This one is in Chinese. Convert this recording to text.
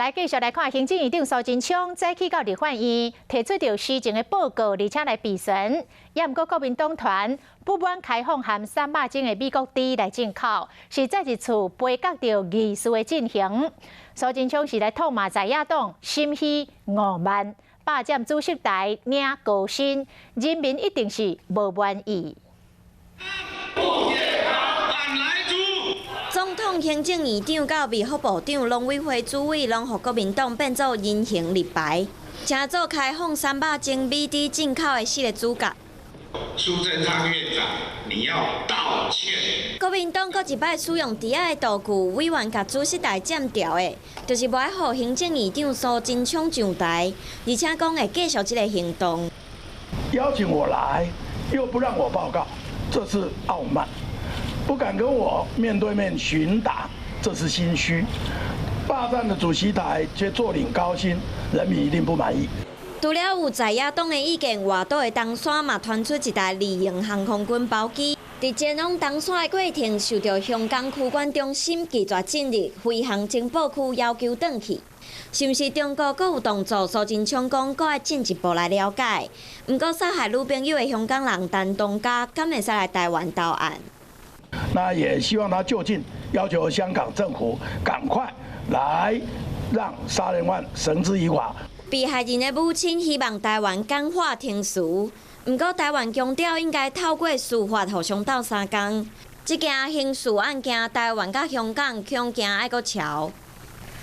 来继续来看，行政院长苏贞昌早起到立法院，提出着施政的报告，而且来备询。也毋过国民党团不满开放含300种的美国猪来进口，是再一次杯葛着议事的进行。苏贞昌是来痛骂在野党心虚傲慢，霸占主席台领高薪，人民一定是无满意。 总统、行政院长到卫福部长、农委会主委，拢互国民党变作人形立牌，正做开放300种美猪进口的4个主角。苏贞昌院长，你要道歉。国民党搁一摆使用猪仔的道具，委员甲主席台占掉的，就是无爱互行政院长苏贞昌上台，而且讲会继续这个行动。邀请我来，又不让我报告，这是傲慢。 不敢跟我面对面询答，这是心虚；霸占了主席台却坐领高薪，人民一定不满意。除了有在野党的意见，外岛的东山嘛传出一台利用航空军包机，伫前往东山的过程受到香港区管中心拒绝进入飞航情报区，要求转去。是毋是中国阁有动作？苏贞昌讲，阁要进一步来了解。毋过杀害女朋友的香港人陈东家，敢会使来台湾到案？ 那也希望他就近要求香港政府赶快来让杀人犯绳之以法。被害人的母亲希望台湾简化停尸，不过台湾强调应该透过司法互相斗3工。这件刑事案件，台湾甲香港恐惊爱阁桥。